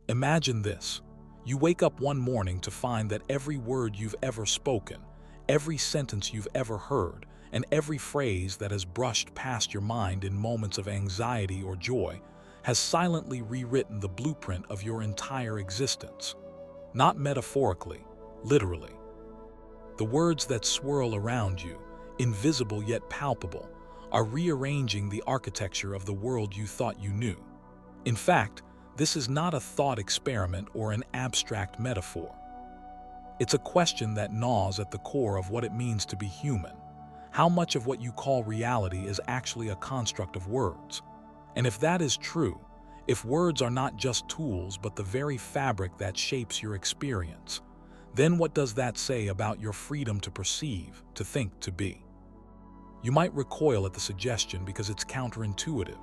Imagine this. You wake up one morning to find that every word you've ever spoken, every sentence you've ever heard, and every phrase that has brushed past your mind in moments of anxiety or joy has silently rewritten the blueprint of your entire existence. Not metaphorically, literally. The words that swirl around you, invisible yet palpable, are rearranging the architecture of the world you thought you knew. In fact, this is not a thought experiment or an abstract metaphor. It's a question that gnaws at the core of what it means to be human. How much of what you call reality is actually a construct of words? And if that is true, if words are not just tools but the very fabric that shapes your experience, then what does that say about your freedom to perceive, to think, to be? You might recoil at the suggestion because it's counterintuitive.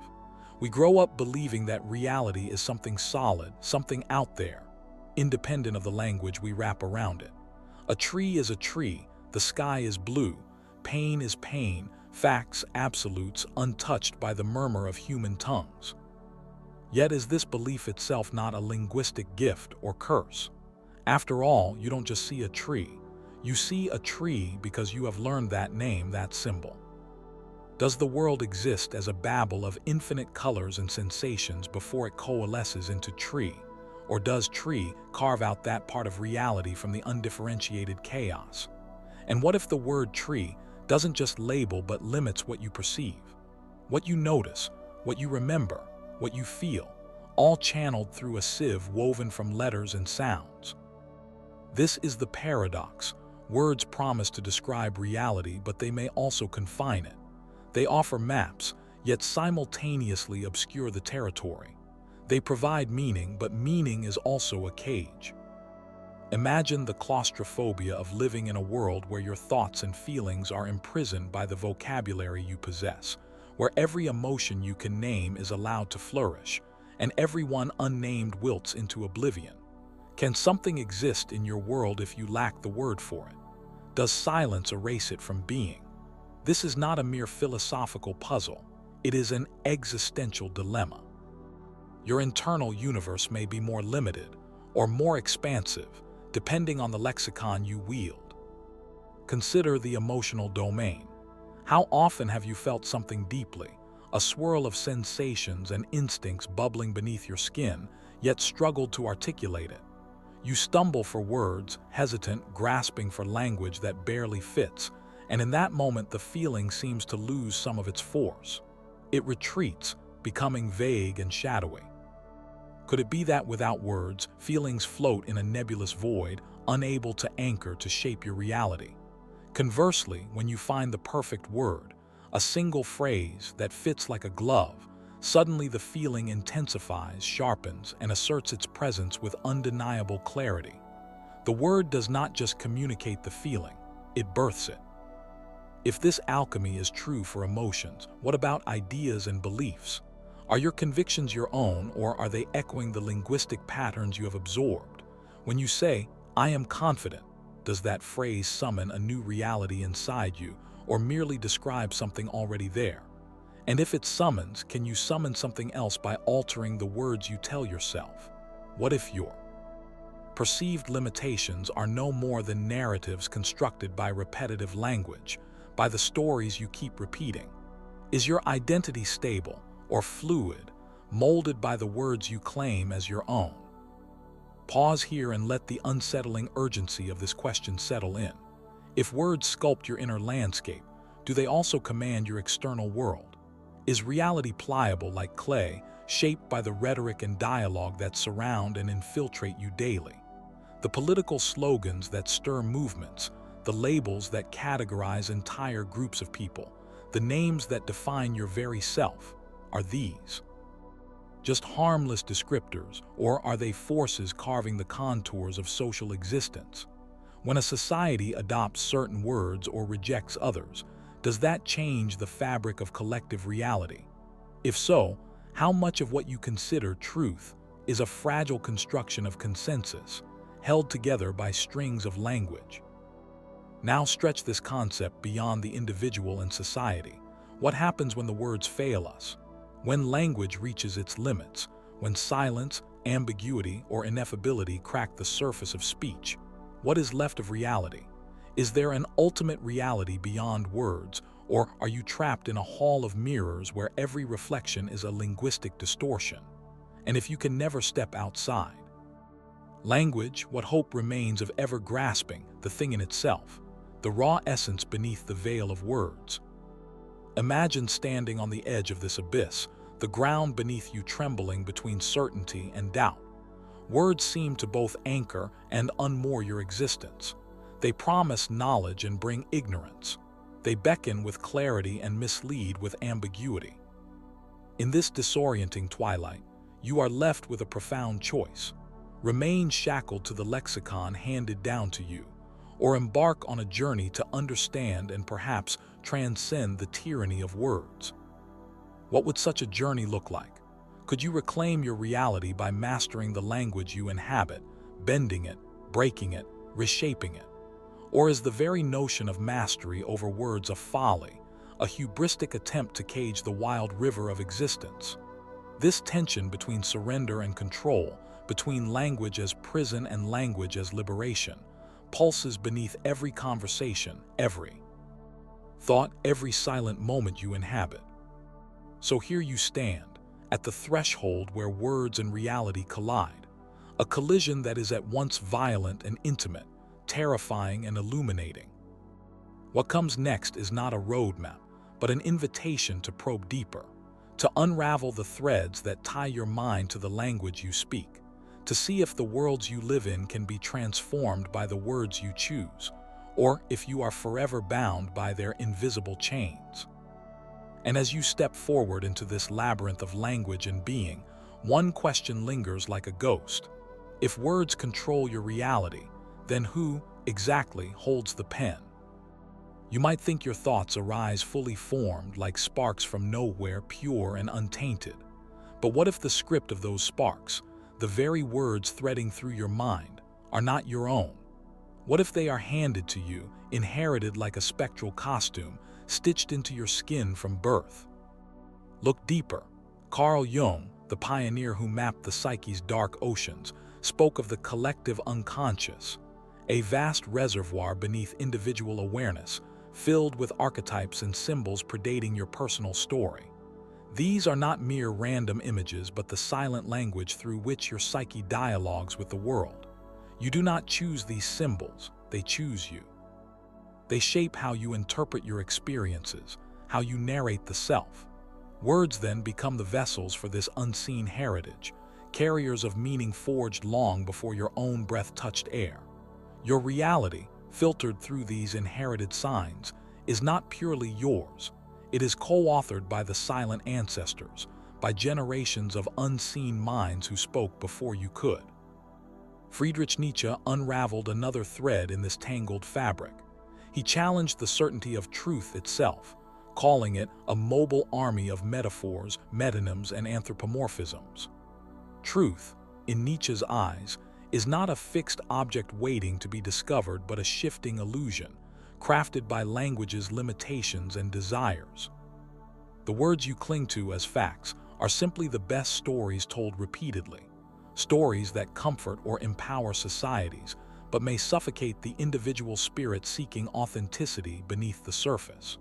We grow up believing that reality is something solid, something out there, independent of the language we wrap around it. A tree is a tree, the sky is blue, pain is pain, facts, absolutes, untouched by the murmur of human tongues. Yet is this belief itself not a linguistic gift or curse? After all, you don't just see a tree. You see a tree because you have learned that name, that symbol. Does the world exist as a babble of infinite colors and sensations before it coalesces into tree? Or does tree carve out that part of reality from the undifferentiated chaos? And what if the word tree doesn't just label but limits what you perceive? What you notice, what you remember, what you feel, all channeled through a sieve woven from letters and sounds. This is the paradox. Words promise to describe reality, but they may also confine it. They offer maps, yet simultaneously obscure the territory. They provide meaning, but meaning is also a cage. Imagine the claustrophobia of living in a world where your thoughts and feelings are imprisoned by the vocabulary you possess, where every emotion you can name is allowed to flourish, and every one unnamed wilts into oblivion. Can something exist in your world if you lack the word for it? Does silence erase it from being? This is not a mere philosophical puzzle. It is an existential dilemma. Your internal universe may be more limited or more expansive, depending on the lexicon you wield. Consider the emotional domain. How often have you felt something deeply, a swirl of sensations and instincts bubbling beneath your skin, yet struggled to articulate it? You stumble for words, hesitant, grasping for language that barely fits, and in that moment the feeling seems to lose some of its force. It retreats, becoming vague and shadowy. Could it be that without words, feelings float in a nebulous void, unable to anchor to shape your reality? Conversely, when you find the perfect word, a single phrase that fits like a glove, suddenly the feeling intensifies, sharpens, and asserts its presence with undeniable clarity. The word does not just communicate the feeling, it births it. If this alchemy is true for emotions, what about ideas and beliefs? Are your convictions your own, or are they echoing the linguistic patterns you have absorbed? When you say, "I am confident," does that phrase summon a new reality inside you, or merely describe something already there? And if it summons, can you summon something else by altering the words you tell yourself? What if your perceived limitations are no more than narratives constructed by repetitive language, by the stories you keep repeating? Is your identity stable or fluid, molded by the words you claim as your own? Pause here and let the unsettling urgency of this question settle in. If words sculpt your inner landscape, do they also command your external world? Is reality pliable like clay, shaped by the rhetoric and dialogue that surround and infiltrate you daily? The political slogans that stir movements, the labels that categorize entire groups of people, the names that define your very self, are these just harmless descriptors, or are they forces carving the contours of social existence? When a society adopts certain words or rejects others, does that change the fabric of collective reality? If so, how much of what you consider truth is a fragile construction of consensus, held together by strings of language? Now stretch this concept beyond the individual and society. What happens when the words fail us? When language reaches its limits? When silence, ambiguity, or ineffability crack the surface of speech, what is left of reality? Is there an ultimate reality beyond words, or are you trapped in a hall of mirrors where every reflection is a linguistic distortion? And if you can never step outside? Language, what hope remains of ever grasping the thing in itself, the raw essence beneath the veil of words? Imagine standing on the edge of this abyss, the ground beneath you trembling between certainty and doubt. Words seem to both anchor and unmoor your existence. They promise knowledge and bring ignorance. They beckon with clarity and mislead with ambiguity. In this disorienting twilight, you are left with a profound choice. Remain shackled to the lexicon handed down to you, or embark on a journey to understand and perhaps transcend the tyranny of words. What would such a journey look like? Could you reclaim your reality by mastering the language you inhabit, bending it, breaking it, reshaping it? Or is the very notion of mastery over words a folly, a hubristic attempt to cage the wild river of existence? This tension between surrender and control, between language as prison and language as liberation, pulses beneath every conversation, every thought, every silent moment you inhabit. So here you stand, at the threshold where words and reality collide, a collision that is at once violent and intimate, terrifying and illuminating. What comes next is not a roadmap, but an invitation to probe deeper, to unravel the threads that tie your mind to the language you speak, to see if the worlds you live in can be transformed by the words you choose, or if you are forever bound by their invisible chains. And as you step forward into this labyrinth of language and being, one question lingers like a ghost. If words control your reality, then who, exactly, holds the pen? You might think your thoughts arise fully formed, like sparks from nowhere, pure and untainted. But what if the script of those sparks, the very words threading through your mind, are not your own? What if they are handed to you, inherited like a spectral costume, stitched into your skin from birth? Look deeper. Carl Jung, the pioneer who mapped the psyche's dark oceans, spoke of the collective unconscious, a vast reservoir beneath individual awareness, filled with archetypes and symbols predating your personal story. These are not mere random images, but the silent language through which your psyche dialogues with the world. You do not choose these symbols, they choose you. They shape how you interpret your experiences, how you narrate the self. Words then become the vessels for this unseen heritage, carriers of meaning forged long before your own breath touched air. Your reality, filtered through these inherited signs, is not purely yours. It is co-authored by the silent ancestors, by generations of unseen minds who spoke before you could. Friedrich Nietzsche unraveled another thread in this tangled fabric. He challenged the certainty of truth itself, calling it a mobile army of metaphors, metonyms, and anthropomorphisms. Truth, in Nietzsche's eyes, is not a fixed object waiting to be discovered, but a shifting illusion, crafted by language's limitations and desires. The words you cling to as facts are simply the best stories told repeatedly, stories that comfort or empower societies, but may suffocate the individual spirit seeking authenticity beneath the surface.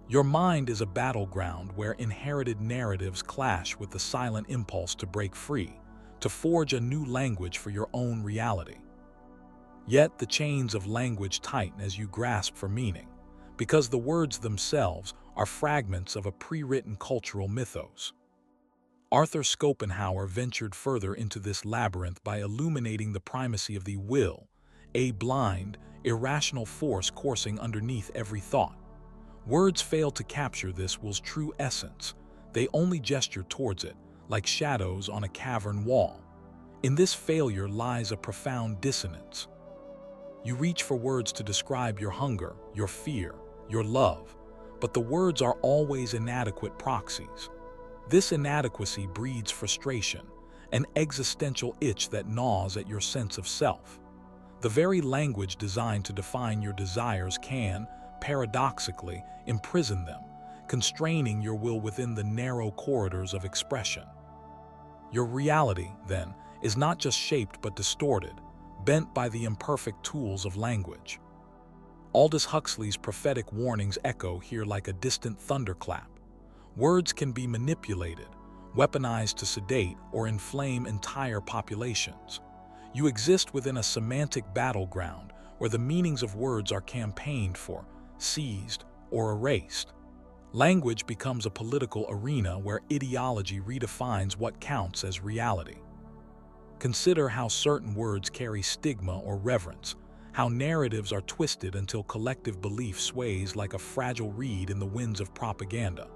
Your mind is a battleground where inherited narratives clash with the silent impulse to break free, to forge a new language for your own reality. Yet the chains of language tighten as you grasp for meaning, because the words themselves are fragments of a pre-written cultural mythos. Arthur Schopenhauer ventured further into this labyrinth by illuminating the primacy of the will, a blind, irrational force coursing underneath every thought. Words fail to capture this will's true essence. They only gesture towards it, like shadows on a cavern wall. In this failure lies a profound dissonance. You reach for words to describe your hunger, your fear, your love, but the words are always inadequate proxies. This inadequacy breeds frustration, an existential itch that gnaws at your sense of self. The very language designed to define your desires can, paradoxically, imprison them, constraining your will within the narrow corridors of expression. Your reality, then, is not just shaped but distorted, bent by the imperfect tools of language. Aldous Huxley's prophetic warnings echo here like a distant thunderclap. Words can be manipulated, weaponized to sedate or inflame entire populations. You exist within a semantic battleground where the meanings of words are campaigned for, seized, or erased. Language becomes a political arena where ideology redefines what counts as reality. Consider how certain words carry stigma or reverence, how narratives are twisted until collective belief sways like a fragile reed in the winds of propaganda.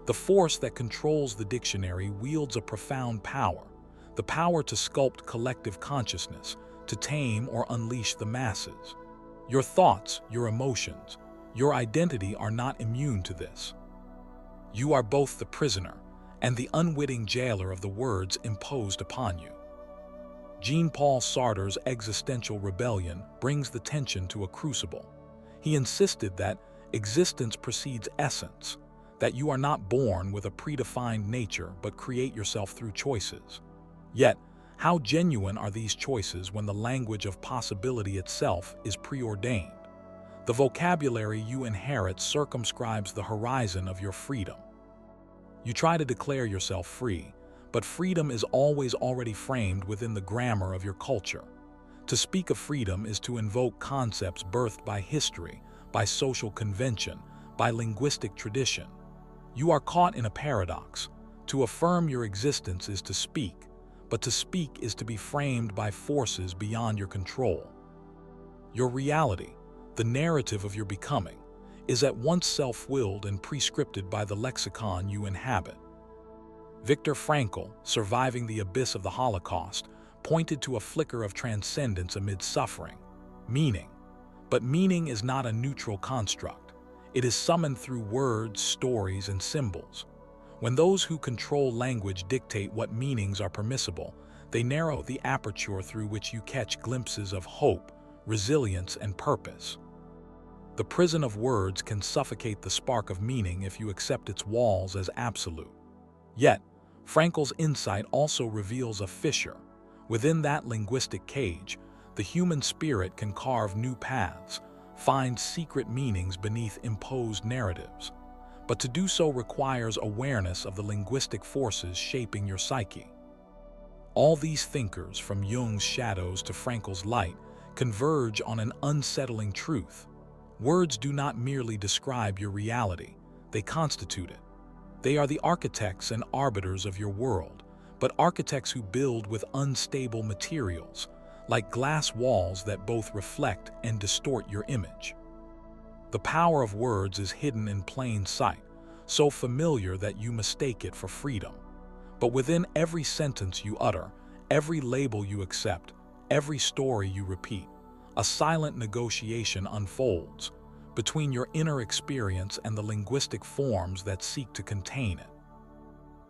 The force that controls the dictionary wields a profound power, the power to sculpt collective consciousness, to tame or unleash the masses. Your thoughts, your emotions, your identity are not immune to this. You are both the prisoner and the unwitting jailer of the words imposed upon you. Jean-Paul Sartre's existential rebellion brings the tension to a crucible. He insisted that existence precedes essence, that you are not born with a predefined nature but create yourself through choices. Yet, how genuine are these choices when the language of possibility itself is preordained? The vocabulary you inherit circumscribes the horizon of your freedom. You try to declare yourself free, but freedom is always already framed within the grammar of your culture. To speak of freedom is to invoke concepts birthed by history, by social convention, by linguistic tradition. You are caught in a paradox. To affirm your existence is to speak, but to speak is to be framed by forces beyond your control. Your reality, the narrative of your becoming, is at once self-willed and prescripted by the lexicon you inhabit. Viktor Frankl, surviving the abyss of the Holocaust, pointed to a flicker of transcendence amid suffering, meaning. But meaning is not a neutral construct. It is summoned through words, stories, and symbols. When those who control language dictate what meanings are permissible, they narrow the aperture through which you catch glimpses of hope, resilience, and purpose. The prison of words can suffocate the spark of meaning if you accept its walls as absolute. Yet, Frankl's insight also reveals a fissure. Within that linguistic cage, the human spirit can carve new paths, find secret meanings beneath imposed narratives. But to do so requires awareness of the linguistic forces shaping your psyche. All these thinkers, from Jung's shadows to Frankl's light, converge on an unsettling truth. Words do not merely describe your reality, they constitute it. They are the architects and arbiters of your world, but architects who build with unstable materials, like glass walls that both reflect and distort your image. The power of words is hidden in plain sight, so familiar that you mistake it for freedom. But within every sentence you utter, every label you accept, every story you repeat, a silent negotiation unfolds between your inner experience and the linguistic forms that seek to contain it.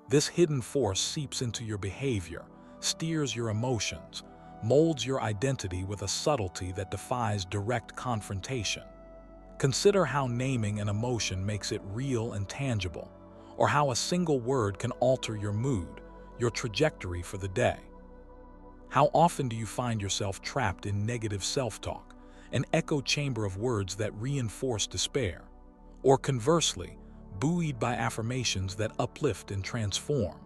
This hidden force seeps into your behavior, steers your emotions, molds your identity with a subtlety that defies direct confrontation. Consider how naming an emotion makes it real and tangible, or how a single word can alter your mood, your trajectory for the day. How often do you find yourself trapped in negative self-talk, an echo chamber of words that reinforce despair, or conversely, buoyed by affirmations that uplift and transform?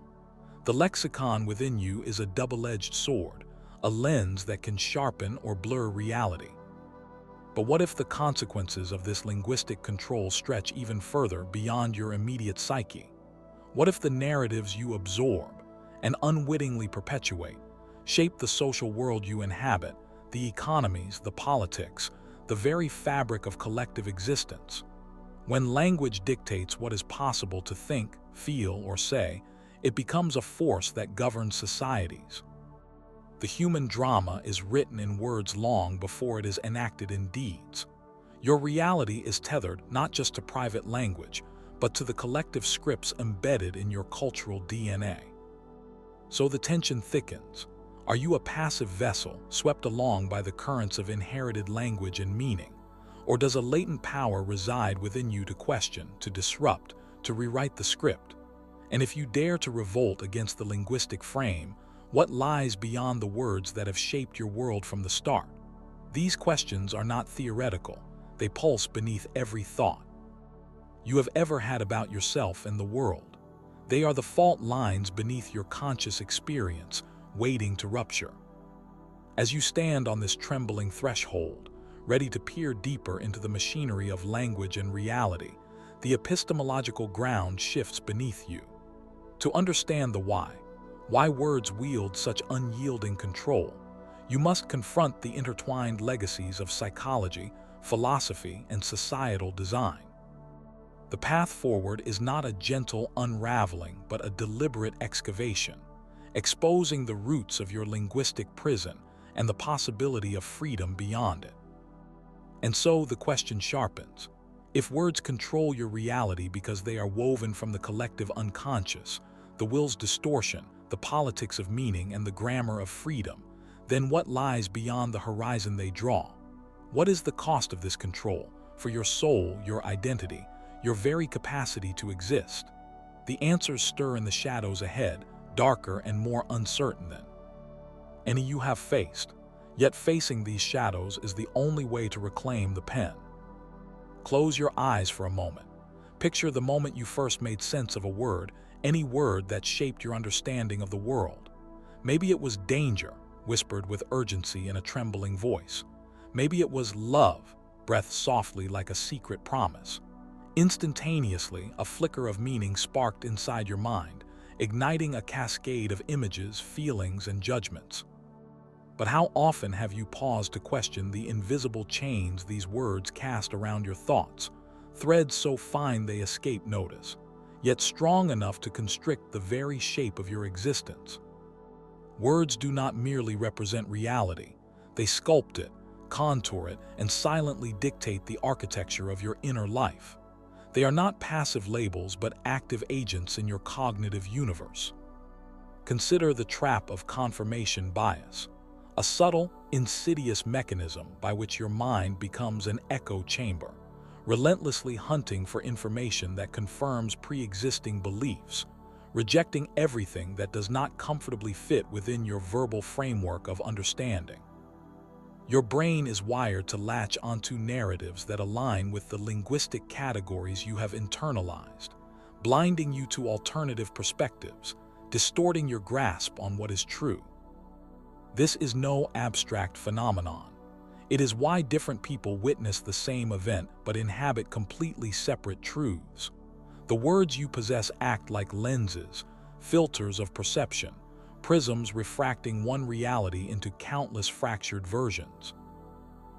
The lexicon within you is a double-edged sword, a lens that can sharpen or blur reality. But what if the consequences of this linguistic control stretch even further beyond your immediate psyche? What if the narratives you absorb and unwittingly perpetuate shape the social world you inhabit, the economies, the politics, the very fabric of collective existence? When language dictates what is possible to think, feel, or say, it becomes a force that governs societies. The human drama is written in words long before it is enacted in deeds. Your reality is tethered not just to private language, but to the collective scripts embedded in your cultural DNA. So the tension thickens. Are you a passive vessel, swept along by the currents of inherited language and meaning? Or does a latent power reside within you to question, to disrupt, to rewrite the script? And if you dare to revolt against the linguistic frame, What lies beyond the words that have shaped your world from the start? These questions are not theoretical. They pulse beneath every thought you have ever had about yourself and the world. They are the fault lines beneath your conscious experience, waiting to rupture. As you stand on this trembling threshold, ready to peer deeper into the machinery of language and reality, the epistemological ground shifts beneath you. To understand the why words wield such unyielding control, you must confront the intertwined legacies of psychology, philosophy, and societal design. The path forward is not a gentle unraveling, but a deliberate excavation, exposing the roots of your linguistic prison and the possibility of freedom beyond it. And so the question sharpens. If words control your reality because they are woven from the collective unconscious, the will's distortion, the politics of meaning, and the grammar of freedom, then what lies beyond the horizon they draw? What is the cost of this control for your soul, your identity, your very capacity to exist? The answers stir in the shadows ahead, darker and more uncertain than any you have faced. Yet facing these shadows is the only way to reclaim the pen. Close your eyes for a moment. Picture the moment you first made sense of a word, any word that shaped your understanding of the world. Maybe it was danger, whispered with urgency in a trembling voice. Maybe it was love, breathed softly like a secret promise. Instantaneously, a flicker of meaning sparked inside your mind, igniting a cascade of images, feelings, and judgments. But how often have you paused to question the invisible chains these words cast around your thoughts, threads so fine they escape notice, yet strong enough to constrict the very shape of your existence? Words do not merely represent reality. They sculpt it, contour it, and silently dictate the architecture of your inner life. They are not passive labels but active agents in your cognitive universe. Consider the trap of confirmation bias, a subtle, insidious mechanism by which your mind becomes an echo chamber, relentlessly hunting for information that confirms pre-existing beliefs, rejecting everything that does not comfortably fit within your verbal framework of understanding. Your brain is wired to latch onto narratives that align with the linguistic categories you have internalized, blinding you to alternative perspectives, distorting your grasp on what is true. This is no abstract phenomenon. It is why different people witness the same event but inhabit completely separate truths. The words you possess act like lenses, filters of perception, prisms refracting one reality into countless fractured versions.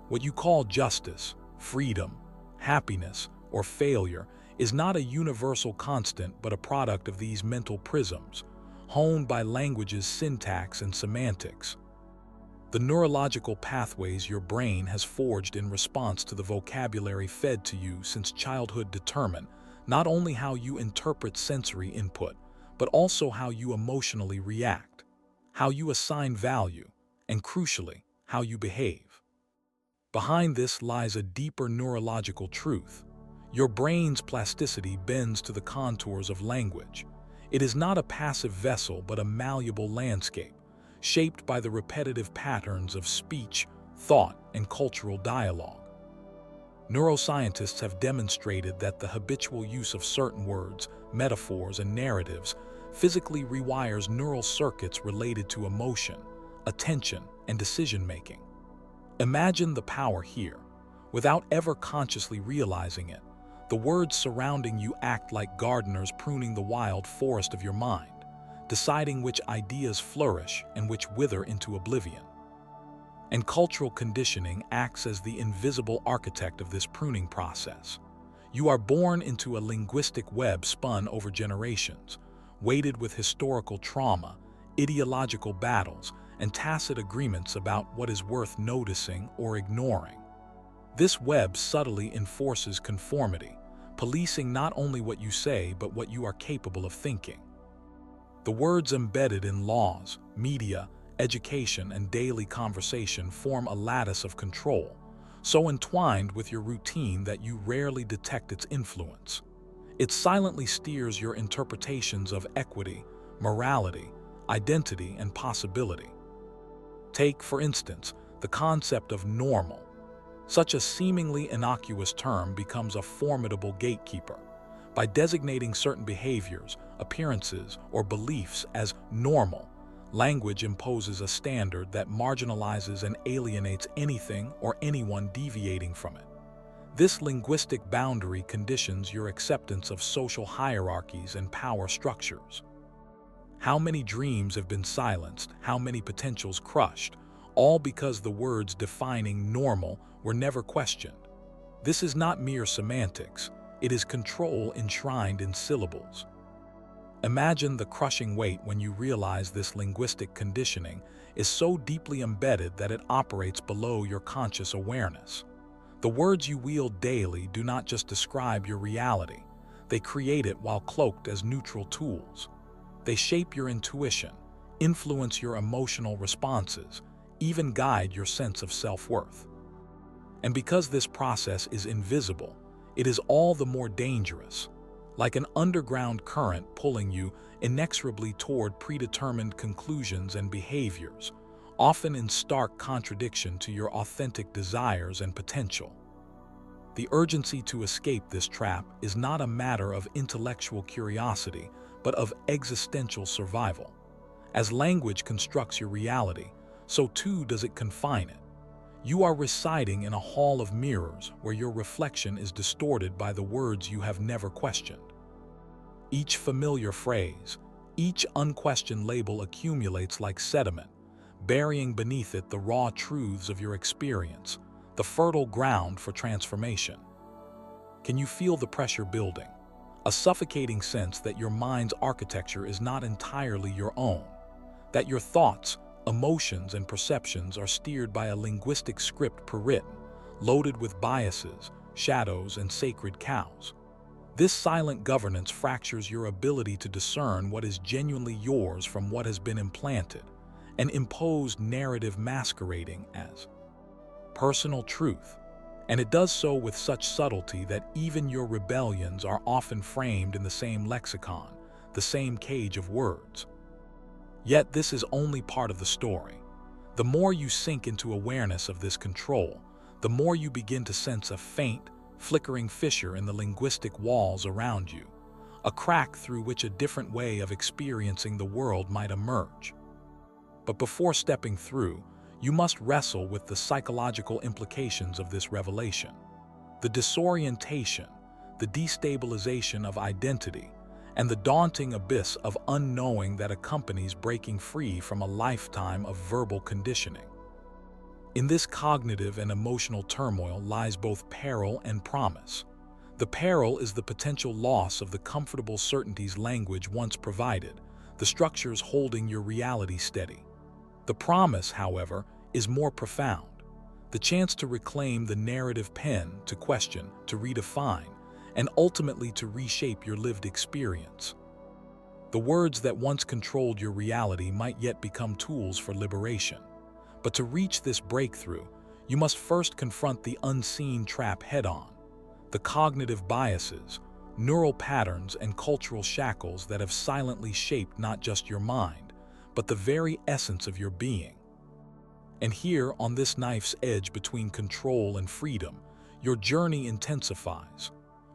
What you call justice, freedom, happiness, or failure is not a universal constant but a product of these mental prisms, honed by language's syntax and semantics. The neurological pathways your brain has forged in response to the vocabulary fed to you since childhood determine not only how you interpret sensory input, but also how you emotionally react, how you assign value, and crucially, how you behave. Behind this lies a deeper neurological truth. Your brain's plasticity bends to the contours of language. It is not a passive vessel but a malleable landscape, shaped by the repetitive patterns of speech, thought, and cultural dialogue. Neuroscientists have demonstrated that the habitual use of certain words, metaphors, and narratives physically rewires neural circuits related to emotion, attention, and decision-making. Imagine the power here. Without ever consciously realizing it, the words surrounding you act like gardeners pruning the wild forest of your mind, deciding which ideas flourish and which wither into oblivion. And cultural conditioning acts as the invisible architect of this pruning process. You are born into a linguistic web spun over generations, weighted with historical trauma, ideological battles, and tacit agreements about what is worth noticing or ignoring. This web subtly enforces conformity, policing not only what you say but what you are capable of thinking. The words embedded in laws, media, education, and daily conversation form a lattice of control, so entwined with your routine that you rarely detect its influence. It silently steers your interpretations of equity, morality, identity, and possibility. Take, for instance, the concept of normal. Such a seemingly innocuous term becomes a formidable gatekeeper. By designating certain behaviors, appearances, or beliefs as normal, language imposes a standard that marginalizes and alienates anything or anyone deviating from it. This linguistic boundary conditions your acceptance of social hierarchies and power structures. How many dreams have been silenced, how many potentials crushed, all because the words defining normal were never questioned. This is not mere semantics, it is control enshrined in syllables. Imagine the crushing weight when you realize this linguistic conditioning is so deeply embedded that it operates below your conscious awareness. The words you wield daily do not just describe your reality, they create it while cloaked as neutral tools. They shape your intuition, influence your emotional responses, even guide your sense of self-worth. And because this process is invisible, it is all the more dangerous, like an underground current pulling you inexorably toward predetermined conclusions and behaviors, often in stark contradiction to your authentic desires and potential. The urgency to escape this trap is not a matter of intellectual curiosity, but of existential survival. As language constructs your reality, so too does it confine it. You are residing in a hall of mirrors where your reflection is distorted by the words you have never questioned. Each familiar phrase, each unquestioned label accumulates like sediment, burying beneath it the raw truths of your experience, the fertile ground for transformation. Can you feel the pressure building? A suffocating sense that your mind's architecture is not entirely your own, that your thoughts, emotions, and perceptions are steered by a linguistic script prewritten, loaded with biases, shadows, and sacred cows. This silent governance fractures your ability to discern what is genuinely yours from what has been implanted, an imposed narrative masquerading as personal truth. And it does so with such subtlety that even your rebellions are often framed in the same lexicon, the same cage of words. Yet this is only part of the story. The more you sink into awareness of this control, the more you begin to sense a faint, flickering fissure in the linguistic walls around you, a crack through which a different way of experiencing the world might emerge. But before stepping through, you must wrestle with the psychological implications of this revelation. The disorientation, the destabilization of identity, and the daunting abyss of unknowing that accompanies breaking free from a lifetime of verbal conditioning. In this cognitive and emotional turmoil lies both peril and promise. The peril is the potential loss of the comfortable certainties language once provided, the structures holding your reality steady. The promise, however, is more profound. The chance to reclaim the narrative pen, to question, to redefine, and ultimately to reshape your lived experience. The words that once controlled your reality might yet become tools for liberation. But to reach this breakthrough, you must first confront the unseen trap head-on, the cognitive biases, neural patterns, and cultural shackles that have silently shaped not just your mind, but the very essence of your being. And here, on this knife's edge between control and freedom, your journey intensifies.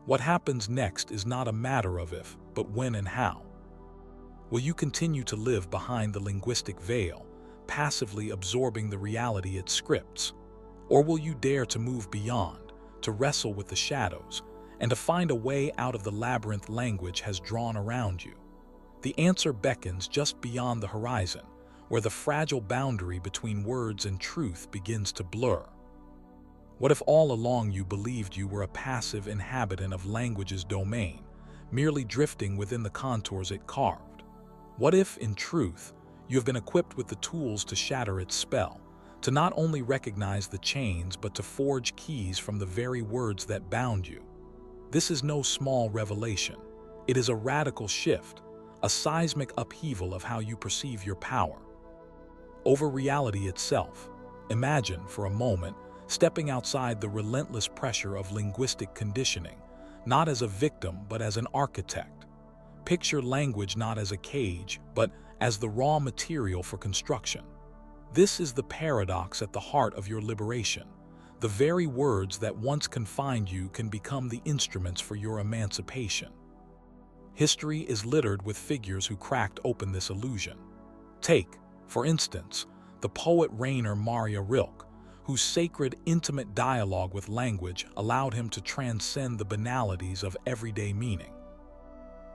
What happens next is not a matter of if, but when and how. Will you continue to live behind the linguistic veil, passively absorbing the reality it scripts? Or will you dare to move beyond, to wrestle with the shadows, and to find a way out of the labyrinth language has drawn around you? The answer beckons just beyond the horizon, where the fragile boundary between words and truth begins to blur. What if all along you believed you were a passive inhabitant of language's domain, merely drifting within the contours it carved? What if, in truth, you have been equipped with the tools to shatter its spell, to not only recognize the chains but to forge keys from the very words that bound you? This is no small revelation. It is a radical shift, a seismic upheaval of how you perceive your power over reality itself. Imagine, for a moment, stepping outside the relentless pressure of linguistic conditioning, not as a victim but as an architect. Picture language not as a cage, but as the raw material for construction. This is the paradox at the heart of your liberation. The very words that once confined you can become the instruments for your emancipation. History is littered with figures who cracked open this illusion. Take, for instance, the poet Rainer Maria Rilke, whose sacred, intimate dialogue with language allowed him to transcend the banalities of everyday meaning.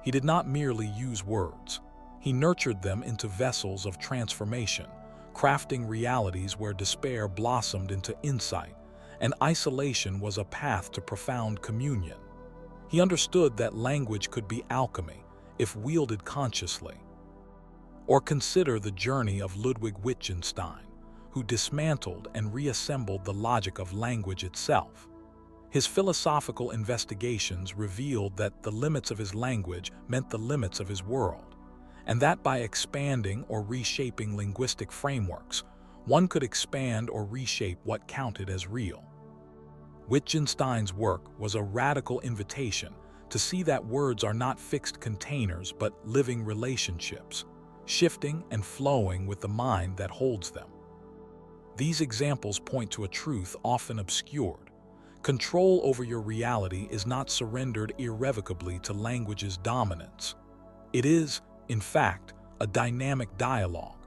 He did not merely use words. He nurtured them into vessels of transformation, crafting realities where despair blossomed into insight, and isolation was a path to profound communion. He understood that language could be alchemy if wielded consciously. Or consider the journey of Ludwig Wittgenstein, who dismantled and reassembled the logic of language itself. His philosophical investigations revealed that the limits of his language meant the limits of his world, and that by expanding or reshaping linguistic frameworks, one could expand or reshape what counted as real. Wittgenstein's work was a radical invitation to see that words are not fixed containers but living relationships, shifting and flowing with the mind that holds them. These examples point to a truth often obscured. Control over your reality is not surrendered irrevocably to language's dominance. It is, in fact, a dynamic dialogue.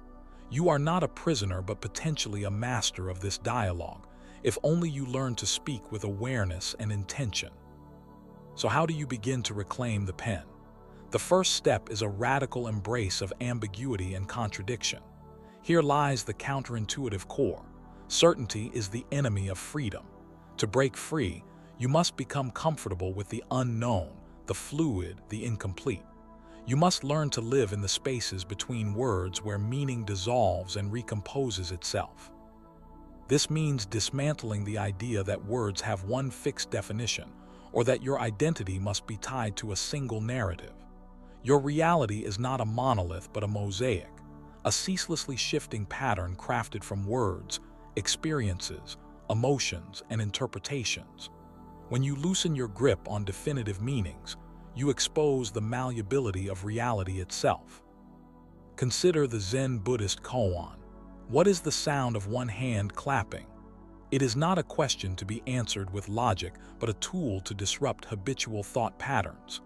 You are not a prisoner but potentially a master of this dialogue, if only you learn to speak with awareness and intention. So how do you begin to reclaim the pen? The first step is a radical embrace of ambiguity and contradiction. Here lies the counterintuitive core. Certainty is the enemy of freedom. To break free, you must become comfortable with the unknown, the fluid, the incomplete. You must learn to live in the spaces between words where meaning dissolves and recomposes itself. This means dismantling the idea that words have one fixed definition, or that your identity must be tied to a single narrative. Your reality is not a monolith but a mosaic, a ceaselessly shifting pattern crafted from words, experiences, emotions, and interpretations. When you loosen your grip on definitive meanings, you expose the malleability of reality itself. Consider the Zen Buddhist koan. What is the sound of one hand clapping? It is not a question to be answered with logic, but a tool to disrupt habitual thought patterns.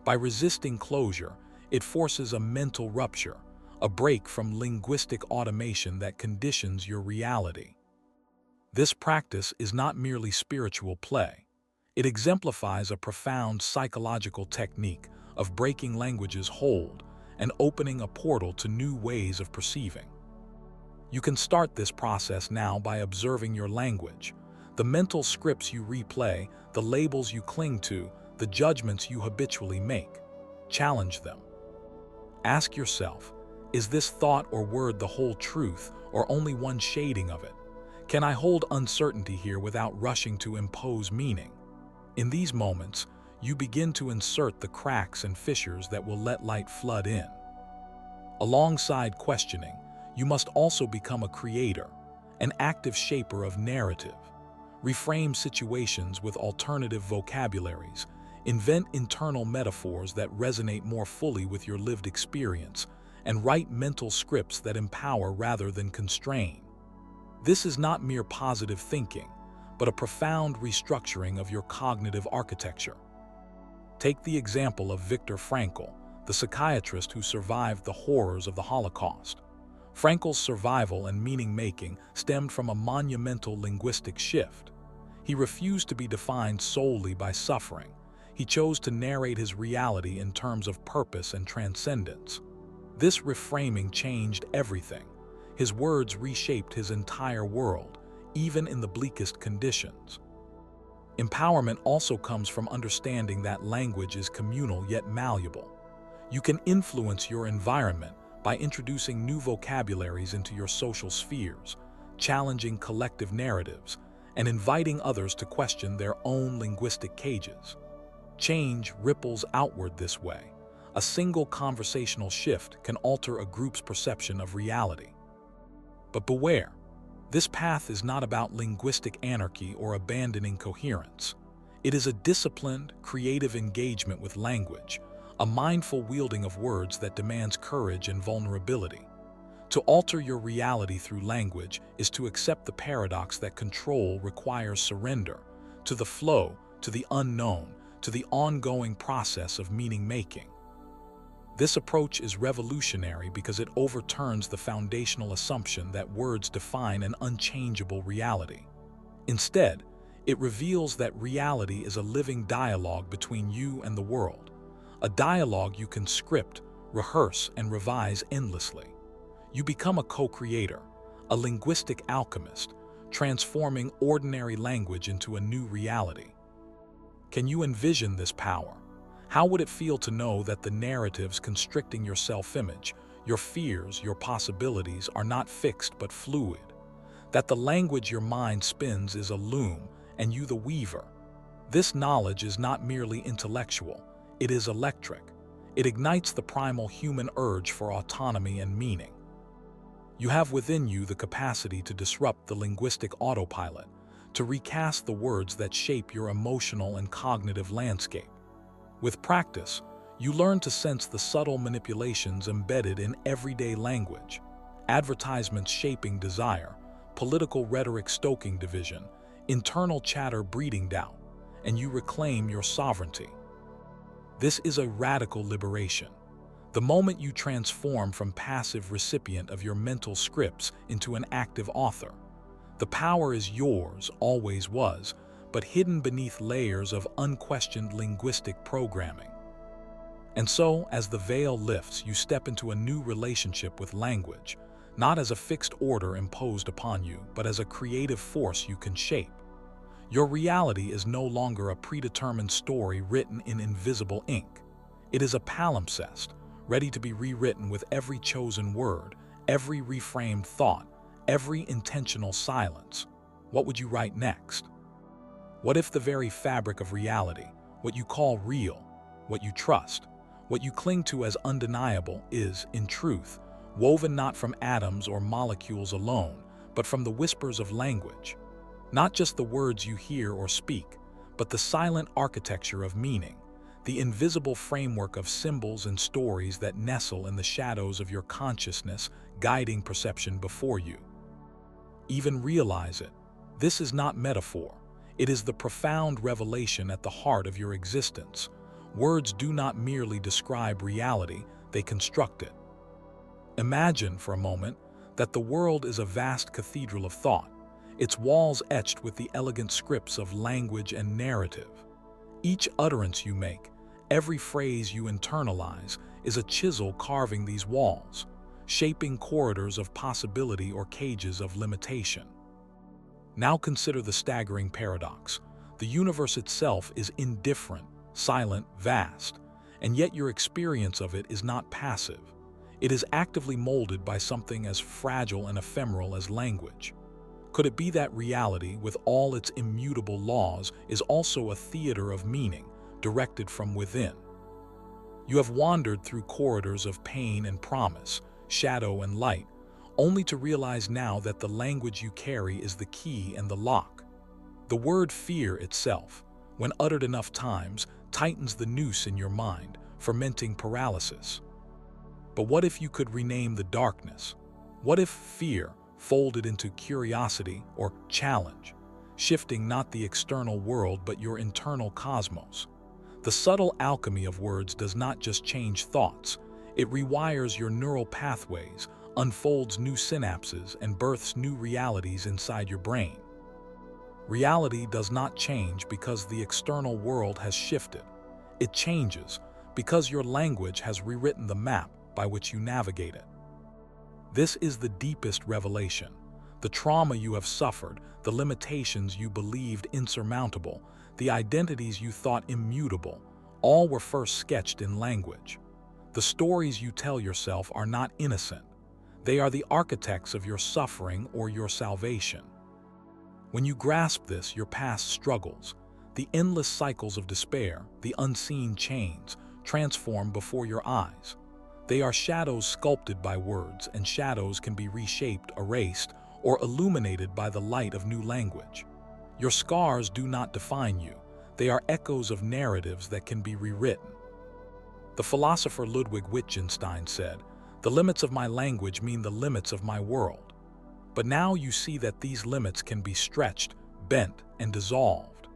By resisting closure, it forces a mental rupture, a break from linguistic automation that conditions your reality. This practice is not merely spiritual play. It exemplifies a profound psychological technique of breaking language's hold and opening a portal to new ways of perceiving. You can start this process now by observing your language, the mental scripts you replay, the labels you cling to, the judgments you habitually make. Challenge them. Ask yourself, is this thought or word the whole truth or only one shading of it? Can I hold uncertainty here without rushing to impose meaning? In these moments, you begin to insert the cracks and fissures that will let light flood in. Alongside questioning, you must also become a creator, an active shaper of narrative. Reframe situations with alternative vocabularies. Invent internal metaphors that resonate more fully with your lived experience, and write mental scripts that empower rather than constrain. This is not mere positive thinking, but a profound restructuring of your cognitive architecture. Take the example of Viktor Frankl, the psychiatrist who survived the horrors of the Holocaust. Frankl's survival and meaning-making stemmed from a monumental linguistic shift. He refused to be defined solely by suffering. He chose to narrate his reality in terms of purpose and transcendence. This reframing changed everything. His words reshaped his entire world, even in the bleakest conditions. Empowerment also comes from understanding that language is communal yet malleable. You can influence your environment by introducing new vocabularies into your social spheres, challenging collective narratives, and inviting others to question their own linguistic cages. Change ripples outward this way. A single conversational shift can alter a group's perception of reality. But beware, this path is not about linguistic anarchy or abandoning coherence. It is a disciplined, creative engagement with language, a mindful wielding of words that demands courage and vulnerability. To alter your reality through language is to accept the paradox that control requires surrender to the flow, to the unknown, to the ongoing process of meaning-making. This approach is revolutionary because it overturns the foundational assumption that words define an unchangeable reality. Instead, it reveals that reality is a living dialogue between you and the world, a dialogue you can script, rehearse, and revise endlessly. You become a co-creator, a linguistic alchemist, transforming ordinary language into a new reality. Can you envision this power? How would it feel to know that the narratives constricting your self-image, your fears, your possibilities are not fixed but fluid? That the language your mind spins is a loom and you the weaver? This knowledge is not merely intellectual, it is electric. It ignites the primal human urge for autonomy and meaning. You have within you the capacity to disrupt the linguistic autopilot, to recast the words that shape your emotional and cognitive landscape. With practice, you learn to sense the subtle manipulations embedded in everyday language, advertisements shaping desire, political rhetoric stoking division, internal chatter breeding doubt, and you reclaim your sovereignty. This is a radical liberation. The moment you transform from passive recipient of your mental scripts into an active author. The power is yours, always was, but hidden beneath layers of unquestioned linguistic programming. And so, as the veil lifts, you step into a new relationship with language, not as a fixed order imposed upon you, but as a creative force you can shape. Your reality is no longer a predetermined story written in invisible ink. It is a palimpsest, ready to be rewritten with every chosen word, every reframed thought, every intentional silence. What would you write next? What if the very fabric of reality, what you call real, what you trust, what you cling to as undeniable is, in truth, woven not from atoms or molecules alone, but from the whispers of language? Not just the words you hear or speak, but the silent architecture of meaning, the invisible framework of symbols and stories that nestle in the shadows of your consciousness, guiding perception before you. Even realize it. This is not metaphor. It is the profound revelation at the heart of your existence. Words do not merely describe reality, they construct it. Imagine, for a moment, that the world is a vast cathedral of thought, its walls etched with the elegant scripts of language and narrative. Each utterance you make, every phrase you internalize, is a chisel carving these walls, shaping corridors of possibility or cages of limitation. Now consider the staggering paradox. The universe itself is indifferent, silent, vast, and yet your experience of it is not passive. It is actively molded by something as fragile and ephemeral as language. Could it be that reality, with all its immutable laws, is also a theater of meaning, directed from within? You have wandered through corridors of pain and promise, shadow and light, only to realize now that the language you carry is the key and the lock. The word fear itself, when uttered enough times, tightens the noose in your mind, fermenting paralysis. But what if you could rename the darkness? What if fear folded into curiosity or challenge, shifting not the external world but your internal cosmos? The subtle alchemy of words does not just change thoughts, it rewires your neural pathways, unfolds new synapses, and births new realities inside your brain. Reality does not change because the external world has shifted. It changes because your language has rewritten the map by which you navigate it. This is the deepest revelation. The trauma you have suffered, the limitations you believed insurmountable, the identities you thought immutable, all were first sketched in language. The stories you tell yourself are not innocent. They are the architects of your suffering or your salvation. When you grasp this, your past struggles, the endless cycles of despair, the unseen chains, transform before your eyes. They are shadows sculpted by words, and shadows can be reshaped, erased, or illuminated by the light of new language. Your scars do not define you. They are echoes of narratives that can be rewritten. The philosopher Ludwig Wittgenstein said, "The limits of my language mean the limits of my world." But now you see that these limits can be stretched, bent, and dissolved.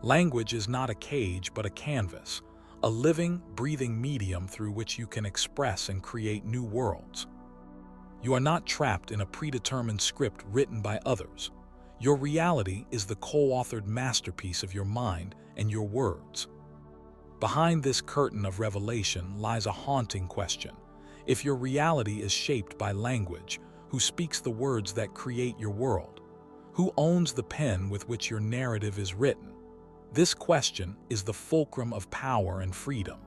Language is not a cage but a canvas, a living, breathing medium through which you can express and create new worlds. You are not trapped in a predetermined script written by others. Your reality is the co-authored masterpiece of your mind and your words. Behind this curtain of revelation lies a haunting question. If your reality is shaped by language, who speaks the words that create your world? Who owns the pen with which your narrative is written? This question is the fulcrum of power and freedom.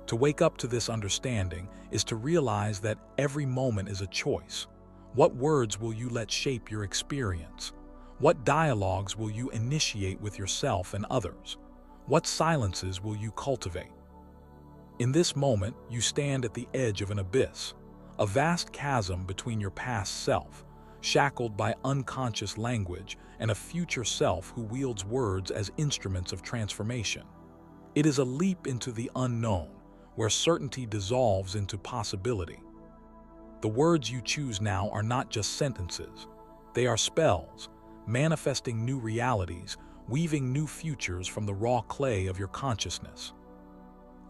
To wake up to this understanding is to realize that every moment is a choice. What words will you let shape your experience? What dialogues will you initiate with yourself and others? What silences will you cultivate? In this moment, you stand at the edge of an abyss, a vast chasm between your past self, shackled by unconscious language, and a future self who wields words as instruments of transformation. It is a leap into the unknown, where certainty dissolves into possibility. The words you choose now are not just sentences. They are spells, manifesting new realities, weaving new futures from the raw clay of your consciousness.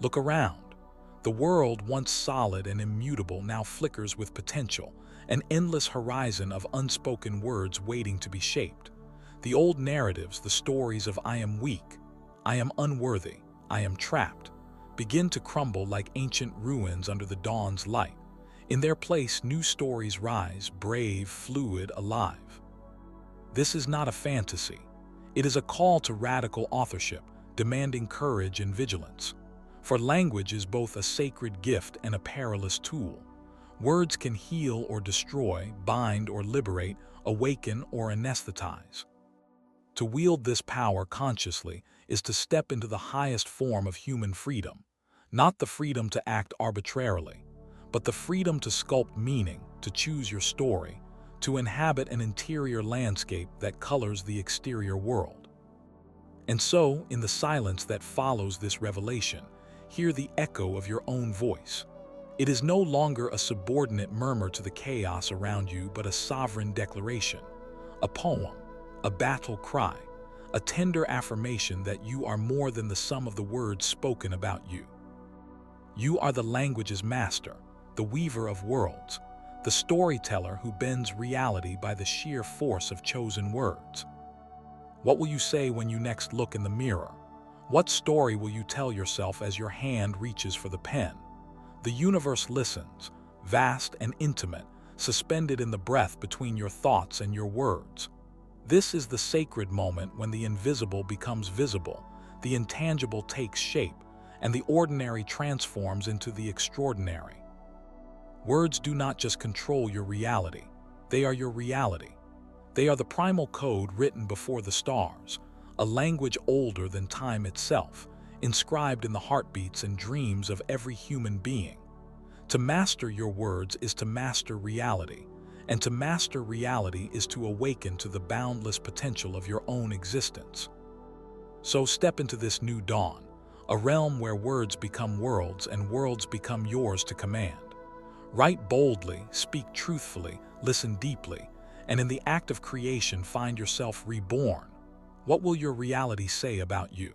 Look around. The world, once solid and immutable, now flickers with potential, an endless horizon of unspoken words waiting to be shaped. The old narratives, the stories of "I am weak," "I am unworthy," "I am trapped," begin to crumble like ancient ruins under the dawn's light. In their place, new stories rise, brave, fluid, alive. This is not a fantasy. It is a call to radical authorship, demanding courage and vigilance. For language is both a sacred gift and a perilous tool. Words can heal or destroy, bind or liberate, awaken or anesthetize. To wield this power consciously is to step into the highest form of human freedom, not the freedom to act arbitrarily, but the freedom to sculpt meaning, to choose your story, to inhabit an interior landscape that colors the exterior world. And so, in the silence that follows this revelation, hear the echo of your own voice. It is no longer a subordinate murmur to the chaos around you, but a sovereign declaration, a poem, a battle cry, a tender affirmation that you are more than the sum of the words spoken about you. You are the language's master, the weaver of worlds, the storyteller who bends reality by the sheer force of chosen words. What will you say when you next look in the mirror? What story will you tell yourself as your hand reaches for the pen? The universe listens, vast and intimate, suspended in the breath between your thoughts and your words. This is the sacred moment when the invisible becomes visible, the intangible takes shape, and the ordinary transforms into the extraordinary. Words do not just control your reality, they are your reality. They are the primal code written before the stars, a language older than time itself, inscribed in the heartbeats and dreams of every human being. To master your words is to master reality, and to master reality is to awaken to the boundless potential of your own existence. So step into this new dawn, a realm where words become worlds and worlds become yours to command. Write boldly, speak truthfully, listen deeply, and in the act of creation find yourself reborn. What will your reality say about you?